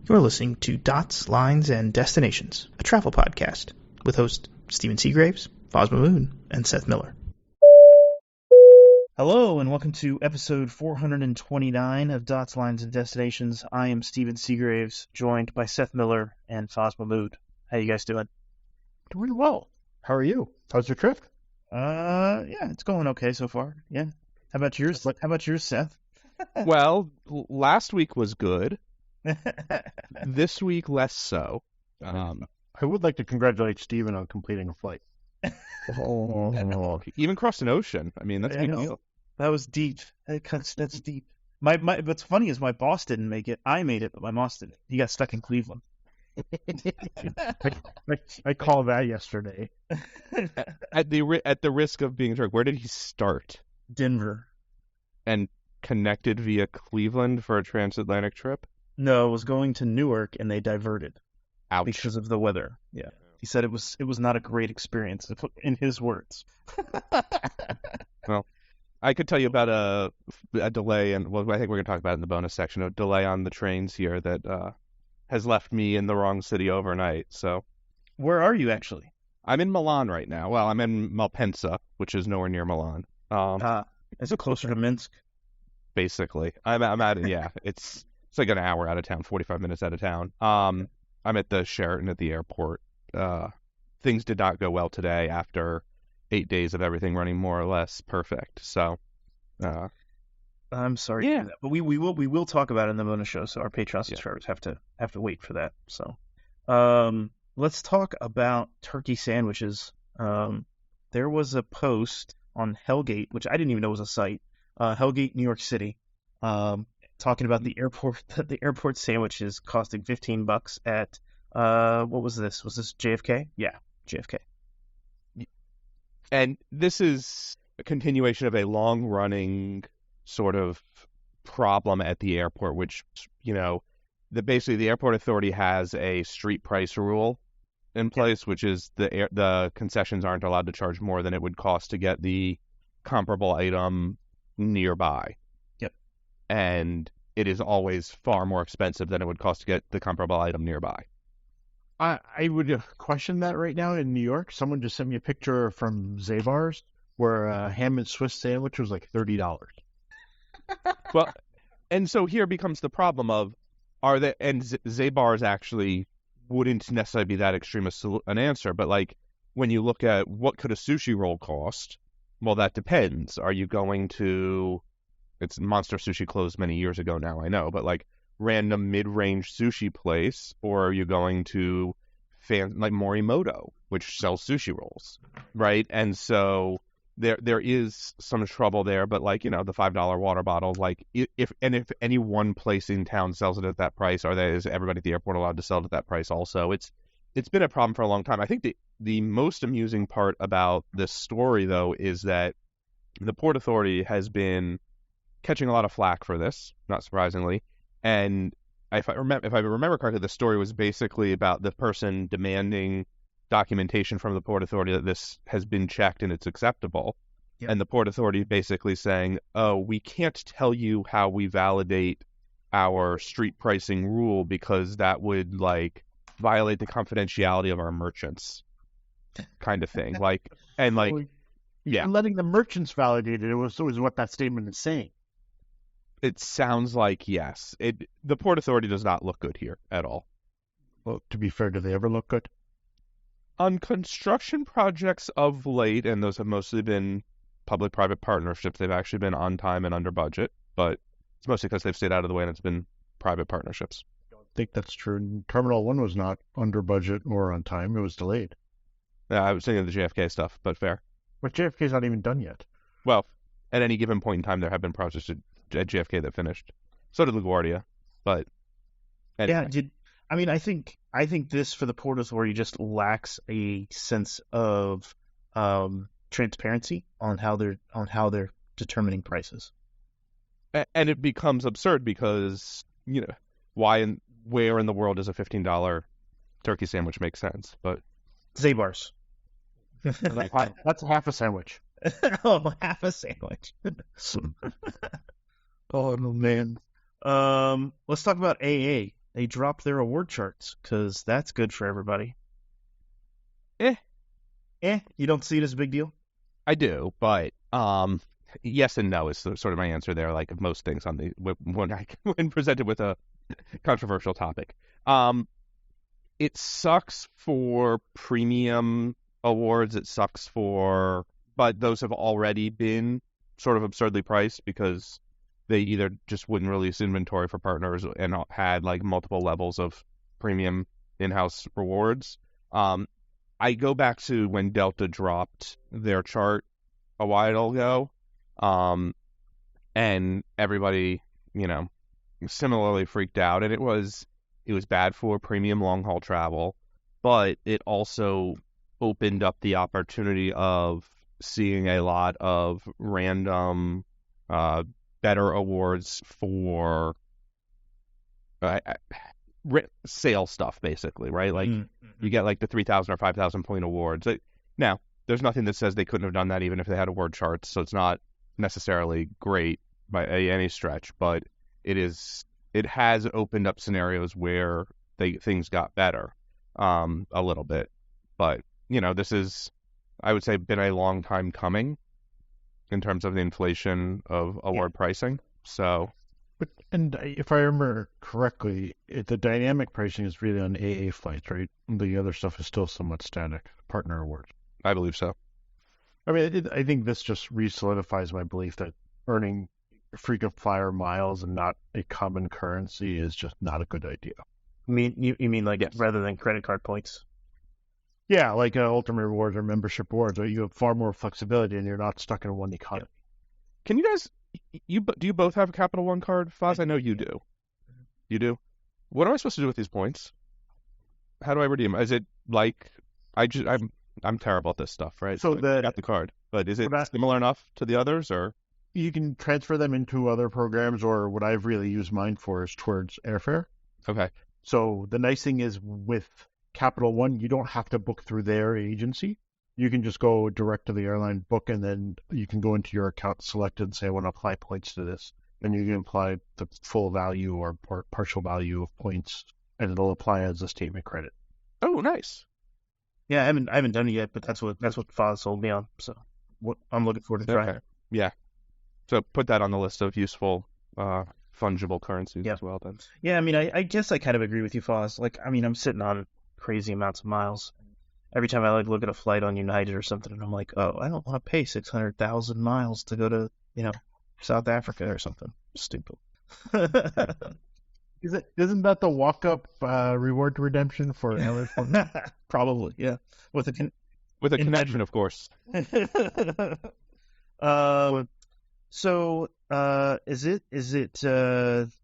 You're listening to Dots, Lines, and Destinations, a travel podcast with hosts Stephen Seagraves, Fosma Moon, and Seth Miller. Hello, and welcome to episode 429 of Dots, Lines, and Destinations. I am Stephen Seagraves, joined by Seth Miller and Fosma Moon. How you guys doing? Doing well. How are you? How's your trip? Yeah, it's going okay so far. Yeah. How about yours? Seth? Well, last week was good. This week, less so. I would like to congratulate Stephen on completing a flight. Even crossed an ocean. I mean, that's a big deal. That was deep. That's deep. My what's funny is my boss didn't make it. I made it, but my boss didn't. He got stuck in Cleveland. I called that yesterday. At the risk of being drunk, where did he start? Denver. And connected via Cleveland for a transatlantic trip? No, it was going to Newark, and they diverted. Ouch. Because of the weather. Yeah. He said it was not a great experience, in his words. Well, I could tell you about a delay, and well, I think we're going to talk about it in the bonus section, a delay on the trains here that has left me in the wrong city overnight. So, where are you actually? I'm in Milan right now. Well, I'm in Malpensa, which is nowhere near Milan. Is it closer to Minsk? Basically, I'm at yeah. It's like an hour out of town, 45 minutes out of town. I'm at the Sheraton at the airport. Things did not go well today after 8 days of everything running more or less perfect. So, I'm sorry to hear that, but we will talk about it in the bonus show. So our Patreon subscribers have to wait for that. So, let's talk about turkey sandwiches. There was a post on Hellgate, which I didn't even know was a site. Hellgate, New York City, talking about the airport sandwiches costing $15 at what was this? Was this JFK? Yeah, JFK. And this is a continuation of a long-running sort of problem at the airport, which, basically the airport authority has a street price rule in place, which is the concessions aren't allowed to charge more than it would cost to get the comparable item nearby. Yep. And it is always far more expensive than it would cost to get the comparable item nearby. I would question that right now in New York. Someone just sent me a picture from Zabar's where a ham and Swiss sandwich was like $30. Well, and so here becomes the problem of Zabar's actually wouldn't necessarily be that extreme an answer, but like when you look at what could a sushi roll cost, well, that depends. Are you going to, it's Monster Sushi closed many years ago now, I know, but like random mid-range sushi place, or are you going to like Morimoto, which sells sushi rolls, right? And so there is some trouble there, but like, the $5 water bottle, like if any one place in town sells it at that price, is everybody at the airport allowed to sell it at that price also? It's been a problem for a long time. I think the most amusing part about this story, though, is that the Port Authority has been catching a lot of flack for this, not surprisingly. And if I remember correctly, the story was basically about the person demanding documentation from the Port Authority that this has been checked and it's acceptable. Yep. And the Port Authority basically saying, oh, we can't tell you how we validate our street pricing rule because that would like violate the confidentiality of our merchants, kind of thing. Yeah. Letting the merchants validate it was what that statement is saying. It sounds like yes. The Port Authority does not look good here at all. Well, to be fair, do they ever look good? On construction projects of late, and those have mostly been public-private partnerships, they've actually been on time and under budget, but it's mostly because they've stayed out of the way and it's been private partnerships. I don't think that's true. Terminal 1 was not under budget or on time. It was delayed. Yeah, I was thinking of the JFK stuff, but fair. But JFK's not even done yet. Well, at any given point in time, there have been projects at JFK that finished. So did LaGuardia, but anyway. Yeah, I think this for the Port Authority just lacks a sense of transparency on how they're determining prices. And it becomes absurd because where in the world does a $15 turkey sandwich make sense? But Zabar's. That's half a sandwich. Oh, half a sandwich. Oh, no, man. Let's talk about AA. they dropped their award charts because that's good for everybody. You don't see it as a big deal? I do, but yes and no is sort of my answer there. Like most things on the when presented with a controversial topic, it sucks for premium awards. It sucks but those have already been sort of absurdly priced because they either just wouldn't release inventory for partners and had like multiple levels of premium in-house rewards. I go back to when Delta dropped their chart a while ago, and everybody, similarly freaked out, and it was bad for premium long-haul travel, but it also opened up the opportunity of seeing a lot of random better awards for sale stuff, basically, right? Like you get like the 3,000 or 5,000 point awards. Now, there's nothing that says they couldn't have done that even if they had award charts, so it's not necessarily great by any stretch, but it has opened up scenarios where things got better a little bit. But, this is, I would say, been a long time coming in terms of the inflation of award pricing. So, and if I remember correctly, the dynamic pricing is really on AA flights, right? The other stuff is still somewhat static, partner awards. I believe so. I mean, I think this just re-solidifies my belief that earning frequent flyer miles and not a common currency is just not a good idea. You mean like rather than credit card points? Yeah, like ultimate rewards or membership rewards, where you have far more flexibility and you're not stuck in one economy. Can you guys, do you both have a Capital One card, Foz? I know you do. You do? What am I supposed to do with these points? How do I redeem them? Is it like, I'm terrible at this stuff, right? So I got the card, but is it similar enough to the others, or? You can transfer them into other programs, or what I've really used mine for is towards airfare. Okay. So the nice thing is with Capital One, you don't have to book through their agency. You can just go direct to the airline, book, and then you can go into your account, select it, and say, I want to apply points to this. And you can apply the full value or partial value of points, and it'll apply as a statement credit. Oh, nice. Yeah, I haven't done it yet, but that's what Foz sold me on. So I'm looking forward to trying it. Yeah. So put that on the list of useful, fungible currencies as well, then. Yeah, I mean, I guess I kind of agree with you, Foz. Like, I mean, I'm sitting on crazy amounts of miles. Every time I look at a flight on United or something, and I'm like, oh, I don't want to pay 600,000 miles to go to, South Africa or something. Stupid. Isn't that the walk-up reward redemption for airline points? Probably, yeah. With a connection, of course. So, is it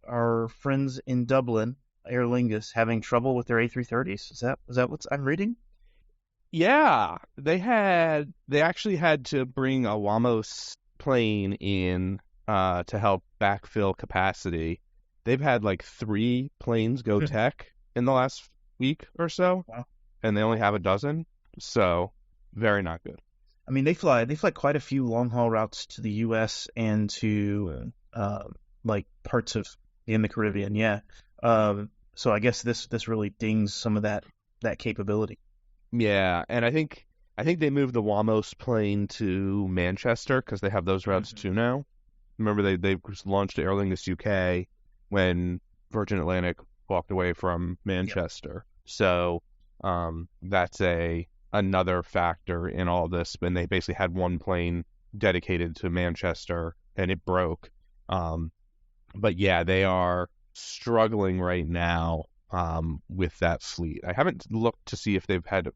our friends in Dublin, Aer Lingus, having trouble with their A330s? Is that what I'm reading? Yeah, they actually had to bring a Wamos plane in to help backfill capacity. They've had like 3 planes go tech in the last week or so, and they only have a dozen. So very not good. I mean, they fly quite a few long haul routes to the U.S. and to like parts of in the Caribbean. Yeah. So I guess this really dings some of that capability. Yeah, and I think they moved the Wamos plane to Manchester because they have those routes too now. Remember they launched Aer Lingus UK when Virgin Atlantic walked away from Manchester. Yep. So that's another factor in all of this. And they basically had one plane dedicated to Manchester and it broke. But yeah, they are struggling right now with that fleet. I haven't looked to see if they've had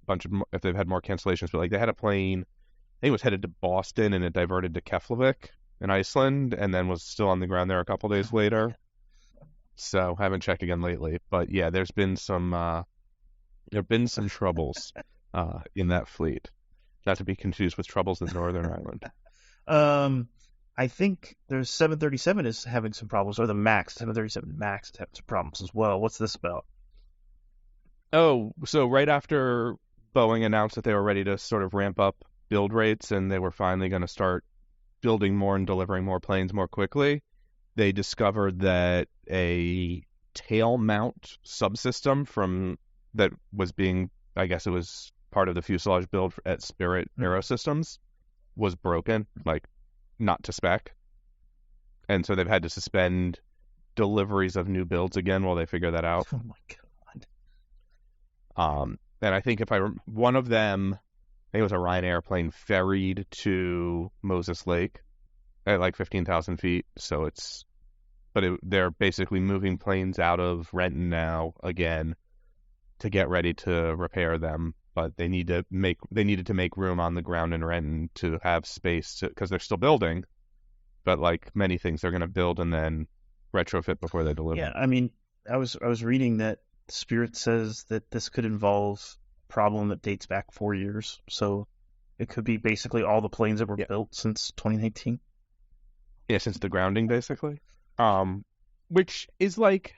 if they've had more cancellations, but like they had a plane, I think it was headed to Boston and it diverted to Keflavik in Iceland and then was still on the ground there a couple days later. So I haven't checked again lately, but yeah, there've been some troubles in that fleet, not to be confused with troubles in Northern Ireland. I think there's 737 is having some problems, or the 737 MAX is having some problems as well. What's this about? Oh, so right after Boeing announced that they were ready to sort of ramp up build rates and they were finally going to start building more and delivering more planes more quickly, they discovered that a tail mount subsystem from that was being, I guess it was part of the fuselage build at Spirit Aerosystems, was broken, like not to spec. And so they've had to suspend deliveries of new builds again while they figure that out. Oh my God. And I think one of them, I think it was a Ryan airplane, ferried to Moses Lake at like 15,000 feet. So they're basically moving planes out of Renton now again to get ready to repair them. But they needed to make room on the ground in Renton to have space because they're still building. But like many things, they're going to build and then retrofit before they deliver. Yeah, I mean, I was reading that Spirit says that this could involve a problem that dates back 4 years. So it could be basically all the planes that were built since 2019. Yeah, since the grounding, basically. Which is like,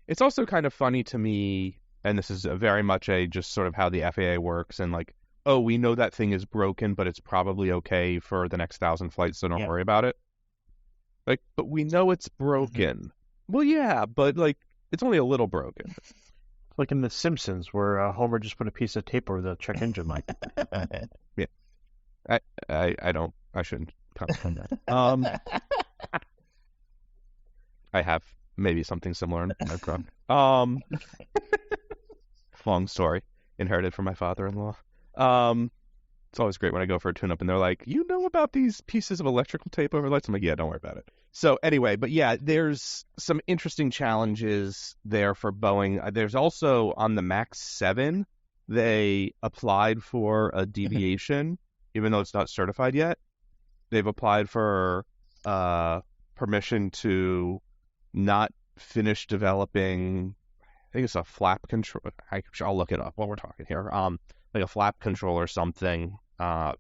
it's also kind of funny to me, and this is very much just sort of how the FAA works, and like, oh, we know that thing is broken, but it's probably okay for the next 1,000 flights, so don't worry about it. Like, but we know it's broken. Mm-hmm. Well, yeah, but like, it's only a little broken. Like in The Simpsons, where Homer just put a piece of tape over the check engine light. Yeah, I shouldn't comment on that. I have maybe something similar in my truck. Long story, inherited from my father-in-law. It's always great when I go for a tune-up and they're like, you know about these pieces of electrical tape overlays? I'm like, yeah, don't worry about it. So anyway, but yeah, there's some interesting challenges there for Boeing. There's also on the MAX 7, they applied for a deviation, even though it's not certified yet. They've applied for permission to not finish developing, I think it's a flap control. I'll look it up while we're talking here. Like a flap control or something for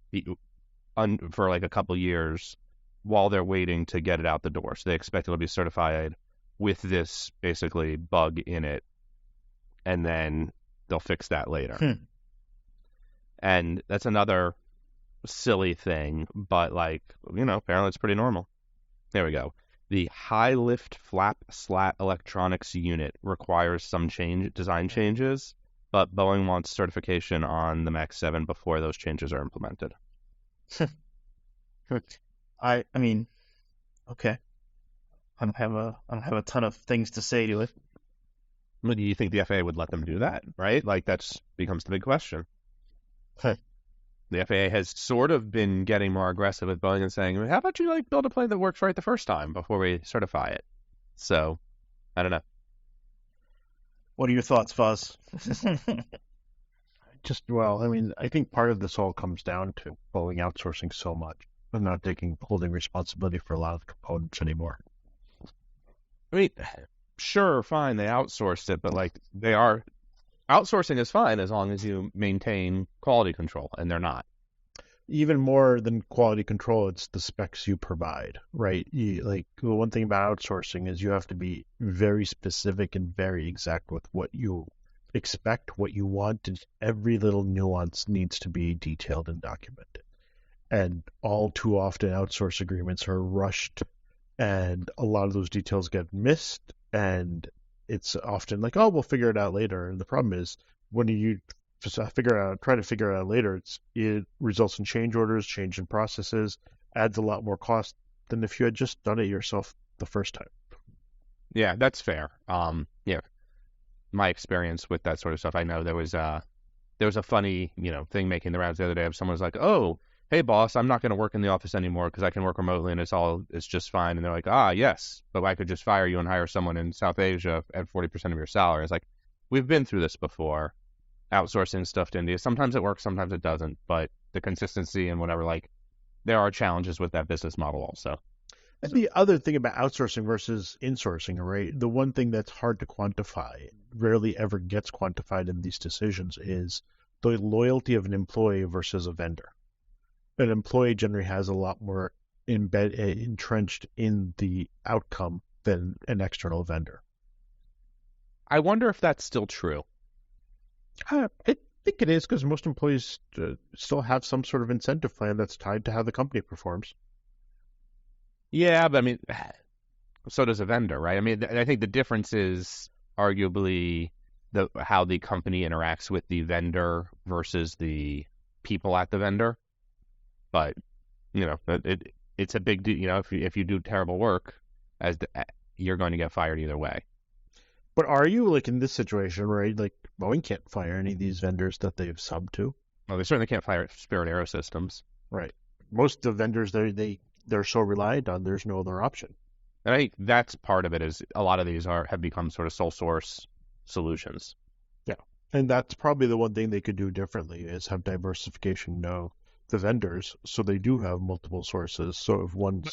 like a couple years while they're waiting to get it out the door. So they expect it'll be certified with this basically bug in it, and then they'll fix that later. And that's another silly thing, but like, apparently it's pretty normal. There we go. The high lift flap slat electronics unit requires some design changes, but Boeing wants certification on the MAX 7 before those changes are implemented. I mean, okay. I don't have a ton of things to say to it. But do you think the FAA would let them do that, right? Like, becomes the big question. The FAA has sort of been getting more aggressive with Boeing and saying, how about you build a plane that works right the first time before we certify it? So, I don't know. What are your thoughts, Fuzz? I think part of this all comes down to Boeing outsourcing so much and not holding responsibility for a lot of the components anymore. I mean, sure, fine, they outsourced it, but outsourcing is fine as long as you maintain quality control, and they're not. Even more than quality control, it's the specs you provide, right? The one thing about outsourcing is you have to be very specific and very exact with what you expect, what you want, and every little nuance needs to be detailed and documented. And all too often, outsource agreements are rushed, and a lot of those details get missed, and it's often like, oh, we'll figure it out later. And the problem is when you try to figure it out later, it results in change orders, change in processes, adds a lot more cost than if you had just done it yourself the first time. Yeah, that's fair. Yeah, my experience with that sort of stuff, I know there was a funny, thing making the rounds the other day of someone was like, oh, hey boss, I'm not going to work in the office anymore because I can work remotely and it's just fine. And they're like, yes, but I could just fire you and hire someone in South Asia at 40% of your salary. It's like, we've been through this before, outsourcing stuff to India. Sometimes it works, sometimes it doesn't, but the consistency and whatever, there are challenges with that business model also. And the other thing about outsourcing versus insourcing, right? The one thing that's hard to quantify, rarely ever gets quantified in these decisions, is the loyalty of an employee versus a vendor. An employee generally has a lot more entrenched in the outcome than an external vendor. I wonder if that's still true. I think it is, because most employees still have some sort of incentive plan that's tied to how the company performs. Yeah, but I mean, so does a vendor, right? I mean, I think the difference is arguably how the company interacts with the vendor versus the people at the vendor. But it's a big deal. If you do terrible work, you're going to get fired either way. But are you like in this situation, right? Like Boeing can't fire any of these vendors that they've subbed to. Well, they certainly can't fire Spirit Aerosystems. Right. Most of the vendors they're so reliant on, there's no other option. And I think that's part of it. Is a lot of these have become sort of sole source solutions. Yeah, and that's probably the one thing they could do differently is have diversification of the vendors, so they do have multiple sources. So if one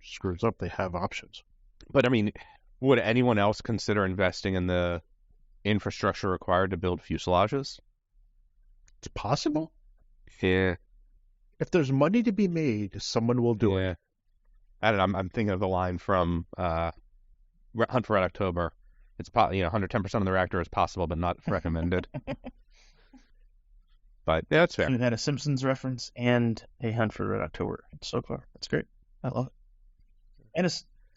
screws up, they have options. But I mean, would anyone else consider investing in the infrastructure required to build fuselages? It's possible. Yeah. If there's money to be made, someone will do it. I don't know. I'm thinking of the line from Hunt for Red October. It's 110% of the reactor is possible, but not recommended. But yeah, that's fair. We've had a Simpsons reference and a Hunt for Red October so far. That's great. I love it.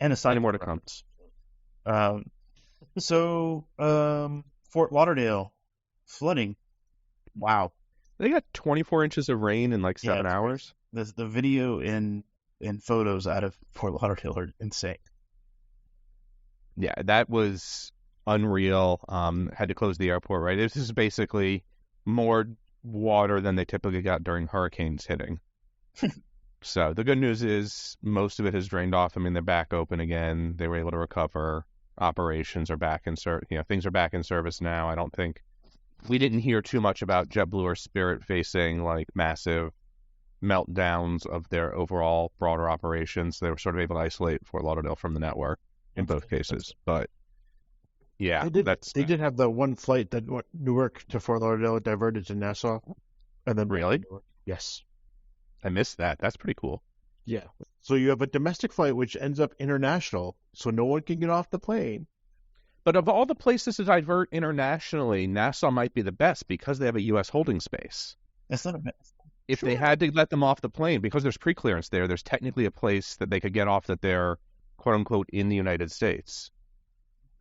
And a sign more to come. Fort Lauderdale flooding. Wow. They got 24 inches of rain in like 7 hours. The video and photos out of Fort Lauderdale are insane. Yeah, that was unreal. Had to close the airport, right? This is basically more water than they typically got during hurricanes hitting. So the good news is most of it has drained off. I mean, they're back open again. They were able to recover. Operations are back in things are back in service now. I don't think we didn't hear too much about JetBlue or Spirit facing like massive meltdowns of their overall broader operations. They were sort of able to isolate Fort Lauderdale from the network in both cases. But yeah, they did have the one flight that Newark to Fort Lauderdale diverted to Nassau, and then really, yes, I missed that. That's pretty cool. Yeah. So you have a domestic flight which ends up international, so no one can get off the plane. But of all the places to divert internationally, Nassau might be the best because they have a U.S. holding space. That's not a best. If they had to let them off the plane, because there's pre-clearance there's technically a place that they could get off that they're, quote-unquote, in the United States.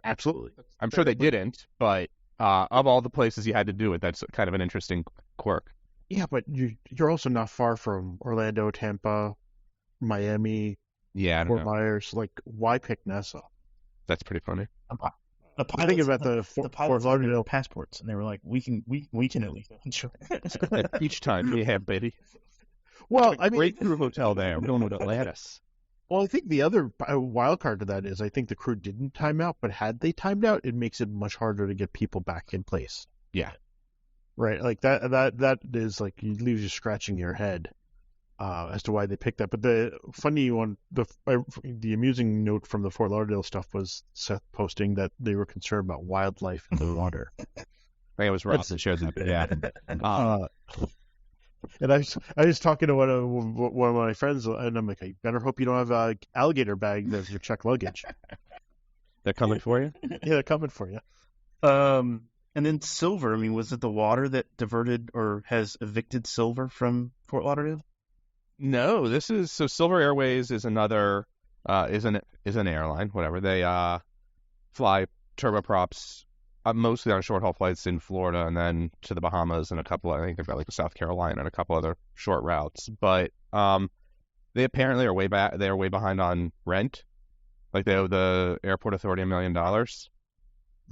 Absolutely. I'm sure they didn't, but of all the places you had to do it, that's kind of an interesting quirk. Yeah, but you're also not far from Orlando, Tampa, Miami, Fort Myers. Like, why pick Nassau? That's pretty funny. The pilots, thinking about the Fort Lauderdale passports, and they were like, "We can at least." Each time, yeah, baby. Well, I mean, breakthrough hotel there. We're going with Atlantis. Well, I think the other wild card to that is I think the crew didn't time out, but had they timed out, it makes it much harder to get people back in place. Yeah. Right. Like that is like you leaves you scratching your head as to why they picked that. But the funny one, the amusing note from the Fort Lauderdale stuff was Seth posting that they were concerned about wildlife in the water. I think it was Rob that shared that. Yeah. And I was talking to one of my friends, and I'm like, I better hope you don't have an alligator bag as your checked luggage. They're coming for you? Yeah, they're coming for you. And then Silver, I mean, was it the water that diverted or has evicted Silver from Fort Lauderdale? No, Silver Airways is another is an airline, whatever. They fly turboprops mostly on short haul flights in Florida and then to the Bahamas and a couple. I think they've got like South Carolina and a couple other short routes. But they apparently are way back. They are way behind on rent. Like they owe the airport authority $1 million.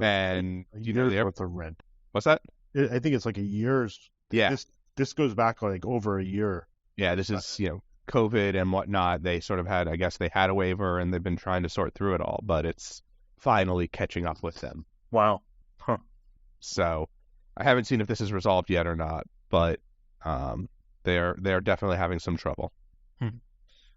And you know the airport's a rent. What's that? I think it's like a year's. Yeah. This goes back like over a year. Yeah, this is COVID and whatnot. They sort of I guess they had a waiver and they've been trying to sort through it all, but it's finally catching up with them. Wow. Huh. So I haven't seen if this is resolved yet or not, but they're definitely having some trouble.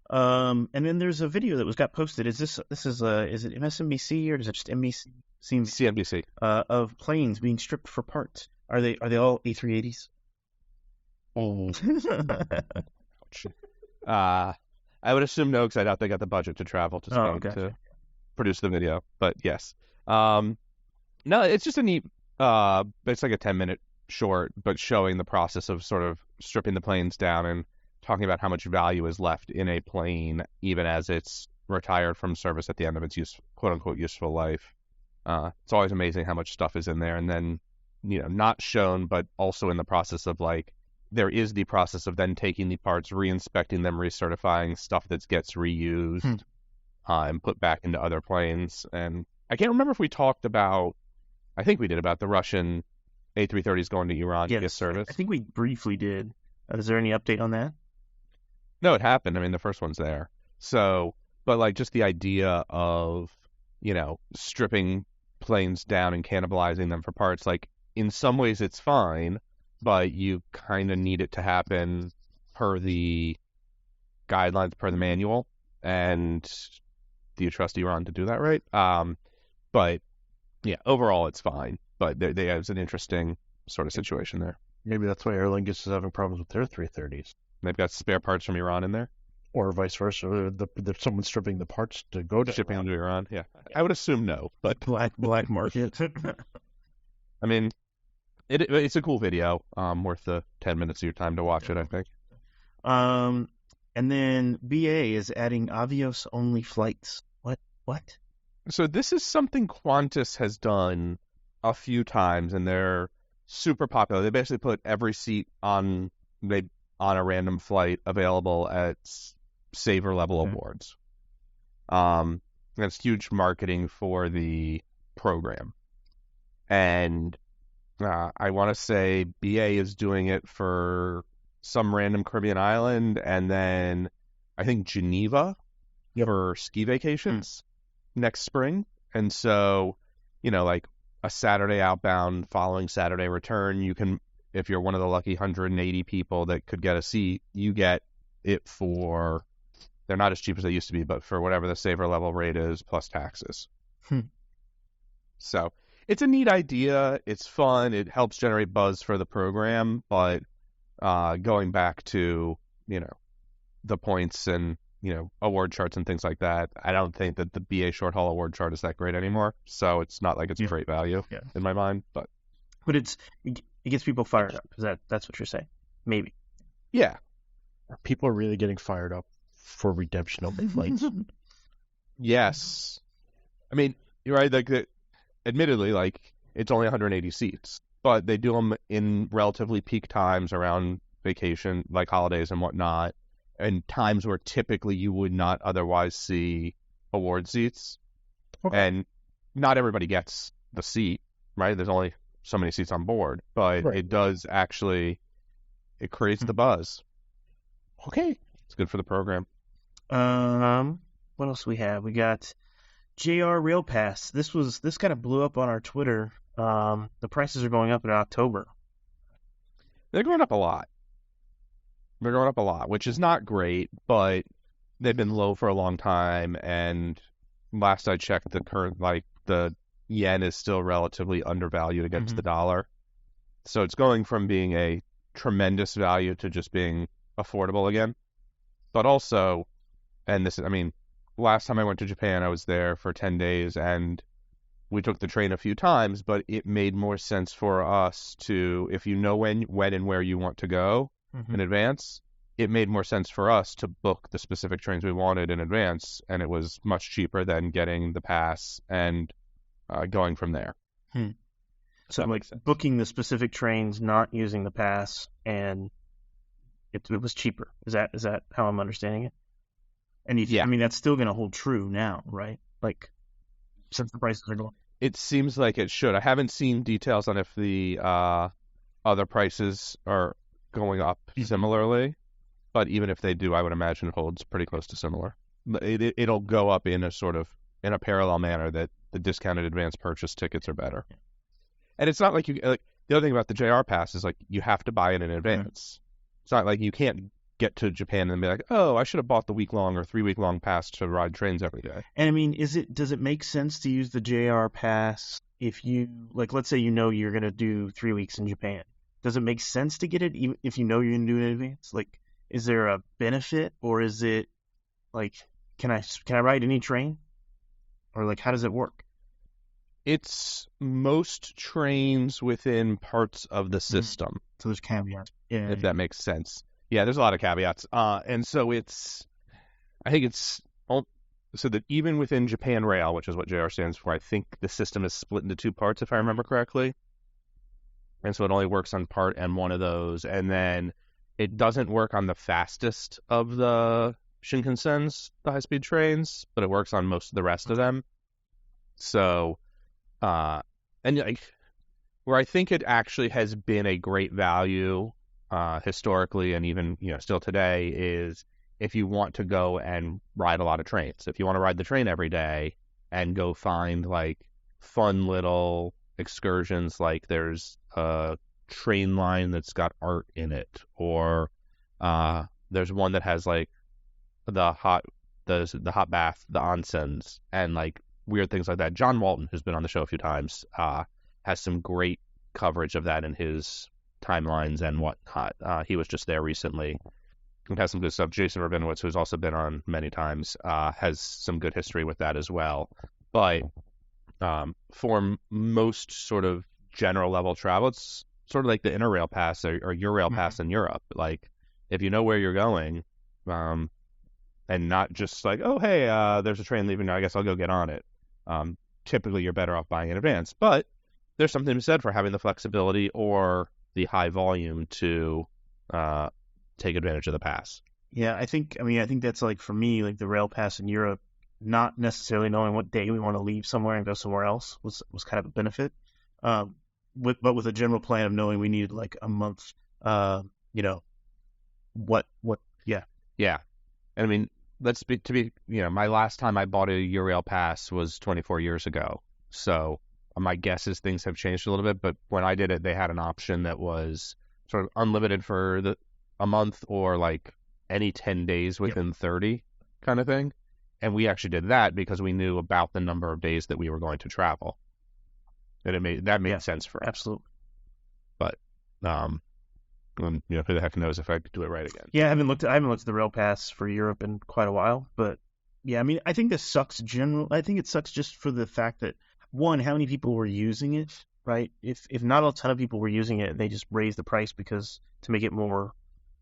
And then there's a video that got posted. Is it MSNBC or is it just NBC? CNBC. Of planes being stripped for parts. Are they all A380s? Oh. I would assume no, because I doubt they got the budget to travel to Spain to produce the video. But yes. No, it's just a neat. It's like a 10-minute short, but showing the process of sort of stripping the planes down and talking about how much value is left in a plane, even as it's retired from service at the end of its quote unquote useful life. It's always amazing how much stuff is in there, and then not shown, but also in the process of there is the process of then taking the parts, re-inspecting them, recertifying stuff that gets reused and put back into other planes. And I can't remember if we talked about, I think we did, about the Russian A330s going to Iran to get service. I think we briefly did. Is there any update on that? No, it happened. I mean, the first one's there. So, but just the idea of, stripping planes down and cannibalizing them for parts, in some ways it's fine, but you kind of need it to happen per the guidelines, per the manual. And do you trust Iran to do that right? But yeah, overall it's fine. But there's an interesting sort of situation there. Maybe that's why Aer Lingus is having problems with their 330s. They've got spare parts from Iran in there? Or vice versa. Someone's stripping the parts to go to shipping them to Iran. Yeah, I would assume no, but black market. I mean, it's a cool video. Worth the 10 minutes of your time to watch it, I think. And then BA is adding Avios-only flights. What? So this is something Qantas has done a few times, and they're super popular. They basically put every seat on a random flight available at saver level awards. That's huge marketing for the program. And I want to say BA is doing it for some random Caribbean island, and then I think Geneva for ski vacations next spring. And so, a Saturday outbound, following Saturday return, you can, if you're one of the lucky 180 people that could get a seat, you get it for, they're not as cheap as they used to be, but for whatever the saver level rate is plus taxes. So it's a neat idea. It's fun. It helps generate buzz for the program. But going back to, the points and, award charts and things like that, I don't think that the BA short haul award chart is that great anymore. So it's not like it's great value in my mind. But it gets people fired up. That's what you're saying? Maybe. Yeah. People are really getting fired up for redemption only flights. Yes. I mean, you're right. Admittedly, it's only 180 seats, but they do them in relatively peak times around vacation, like holidays and whatnot, and times where typically you would not otherwise see award seats. Okay. And not everybody gets the seat, right? There's only so many seats on board, but it does actually, it creates the buzz. Okay. It's good for the program. What else do we have? We got JR Rail Pass. This kind of blew up on our Twitter. The prices are going up in October. They're going up a lot. Which is not great, but they've been low for a long time. And last I checked, the current, the yen is still relatively undervalued against the dollar. So it's going from being a tremendous value to just being affordable again. But also, and this is, last time I went to Japan, I was there for 10 days and we took the train a few times, but it made more sense for us to, if you know when and where you want to go in advance, it made more sense for us to book the specific trains we wanted in advance, and it was much cheaper than getting the pass and going from there. So booking the specific trains, not using the pass, and it was cheaper. Is that how I'm understanding it? And that's still going to hold true now, right? Since the prices are going. It seems like it should. I haven't seen details on if the other prices are going up similarly, but even if they do, I would imagine it holds pretty close to similar. It'll go up in a parallel manner that the discounted advance purchase tickets are better. And it's not like the other thing about the JR pass is you have to buy it in advance. It's not like you can't get to Japan and be like, oh, I should have bought the week-long or 3-week-long pass to ride trains every day. And does it make sense to use the JR pass if you, let's say you're going to do 3 weeks in Japan? Does it make sense to get it even if you know you're going to do it in advance? Is there a benefit, or is it can I ride any train? Or how does it work? It's most trains within parts of the system. So there's caveats. Yeah. If that makes sense. Yeah, there's a lot of caveats. And so I think it's so that even within Japan Rail, which is what JR stands for, I think the system is split into two parts, if I remember correctly. And so it only works on part M1 of those. And then it doesn't work on the fastest of the Shinkansens, the high-speed trains, but it works on most of the rest of them. So, and like, where I think it actually has been a great value historically and even, still today is if you want to go and ride a lot of trains. If you want to ride the train every day and go find like fun little excursions, like there's a train line that's got art in it, or there's one that has like the hot bath, the onsens, and like weird things like that. John Walton, who's been on the show a few times, has some great coverage of that in his timelines and whatnot. He was just there recently and has some good stuff. Jason Rabinowitz, who's also been on many times, has some good history with that as well. But for most sort of general level travel, it's sort of like the Interrail Pass or Eurail Pass in Europe. Like, if you know where you're going, and not just like, oh, hey, there's a train leaving now, I guess I'll go get on it. Typically, you're better off buying in advance. But there's something to be said for having the flexibility or the high volume to take advantage of the pass. Yeah, I think that's like, for me, like the rail pass in Europe, not necessarily knowing what day we want to leave somewhere and go somewhere else was kind of a benefit. But with a general plan of knowing we needed like a month, yeah. Yeah. And I mean, my last time I bought a Eurail pass was 24 years ago. So my guess is things have changed a little bit, but when I did it, they had an option that was sort of unlimited for a month or like any 10 days within 30 kind of thing. And we actually did that because we knew about the number of days that we were going to travel. And that made sense for us. Absolutely. But, who the heck knows if I could do it right again. Yeah, I haven't looked at the rail pass for Europe in quite a while, but yeah, I mean, I think this sucks I think it sucks just for the fact that, one, how many people were using it, right? If not a ton of people were using it, they just raised the price because to make it more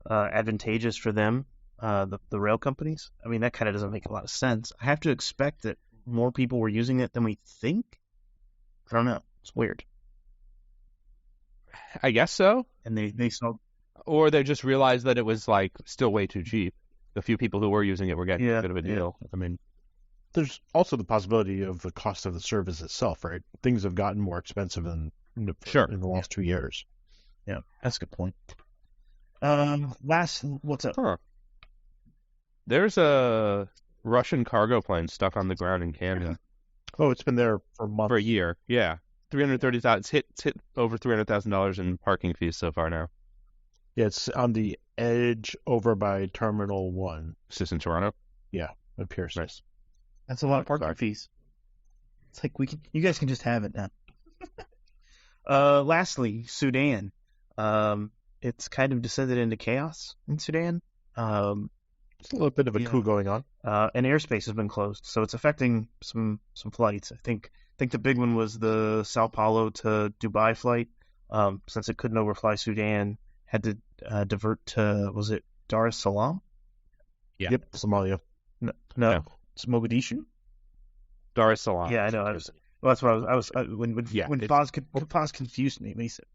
advantageous for them, the rail companies. I mean, that kind of doesn't make a lot of sense. I have to expect that more people were using it than we think. I don't know. It's weird. I guess so. And they saw, or they just realized that it was like still way too cheap. The few people who were using it were getting a bit of a deal. I mean, there's also the possibility of the cost of the service itself, right? Things have gotten more expensive in the last 2 years. Yeah, that's a good point. What's up? Huh. There's a Russian cargo plane stuck on the ground in Canada. Oh, it's been there for months. For a year, yeah. $330,000. It's hit over $300,000 in parking fees so far now. Yeah, it's on the edge over by Terminal 1. Is this in Toronto? Yeah, it appears. Nice. That's a lot of parking fees. It's like you guys can just have it now. Lastly, Sudan. It's kind of descended into chaos in Sudan. It's a little bit of a coup going on. And airspace has been closed, so it's affecting some flights. I think the big one was the Sao Paulo to Dubai flight. Since it couldn't overfly Sudan, had to divert to, was it Dar es Salaam? Yeah. Yep, Somalia. No. It's Mogadishu. Dar es Salaam. Yeah, I know. That's what I was. When Foz confused me when he said.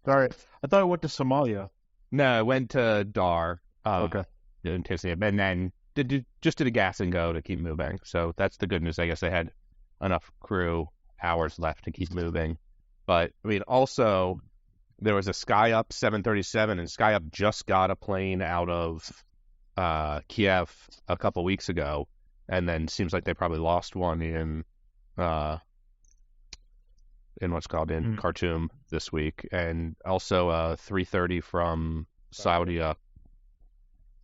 Sorry, I thought it went to Somalia. No, it went to Dar. Okay. And then just did a gas and go to keep moving. So that's the good news. I guess they had enough crew hours left to keep moving. But I mean, also there was a SkyUp 737, and SkyUp just got a plane out of Kiev a couple weeks ago, and then seems like they probably lost one in what's called in Khartoum this week, and also a 330 from Saudi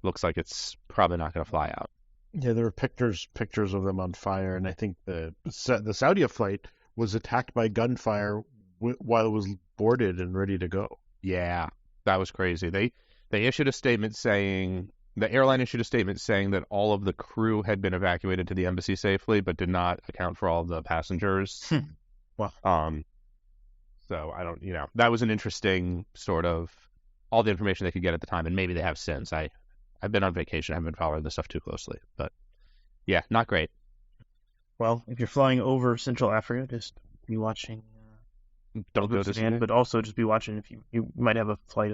looks like it's probably not going to fly out. Yeah, there were pictures of them on fire, and I think the Saudi flight was attacked by gunfire while it was boarded and ready to go. Yeah, that was crazy. They issued a statement saying, the airline issued a statement saying that all of the crew had been evacuated to the embassy safely, but did not account for all of the passengers. Wow. So I don't, that was an interesting sort of all the information they could get at the time, and maybe they have since. I've been on vacation. I haven't been following this stuff too closely, but yeah, not great. well, if you're flying over Central Africa, just be watching. Don't go to Sudan, but also just be watching if you might have a flight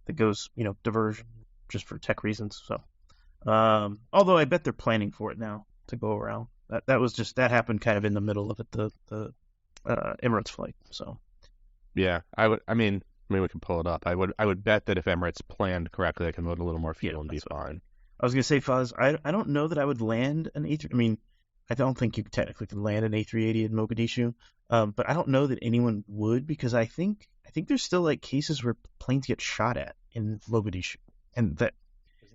that goes, diversion just for tech reasons. So, although I bet they're planning for it now to go around. That happened kind of in the middle of it, the Emirates flight. So, yeah, I mean, we can pull it up. I would bet that if Emirates planned correctly, they can load a little more fuel and be fine. I was gonna say, Fuzz, I don't know that I would land an A3. I mean, I don't think you technically can land an A380 in Mogadishu, but I don't know that anyone would, because I think there's still like cases where planes get shot at in Mogadishu, and that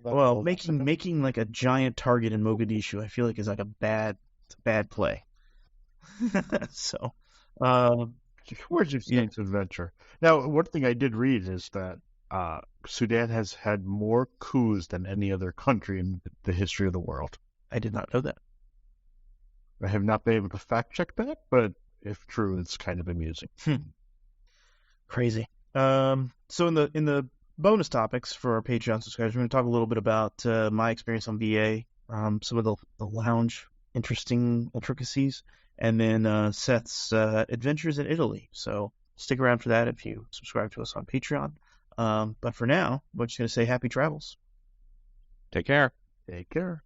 making like a giant target in Mogadishu, I feel like is like a bad play. So, where's your sense of adventure? Now, one thing I did read is that Sudan has had more coups than any other country in the history of the world. I did not know that. I have not been able to fact check that, but if true, it's kind of amusing. Crazy. So in the bonus topics for our Patreon subscribers, we're going to talk a little bit about my experience on VA, some of the lounge interesting intricacies, and then Seth's adventures in Italy. So stick around for that if you subscribe to us on Patreon. But for now, we're just going to say happy travels. Take care. Take care.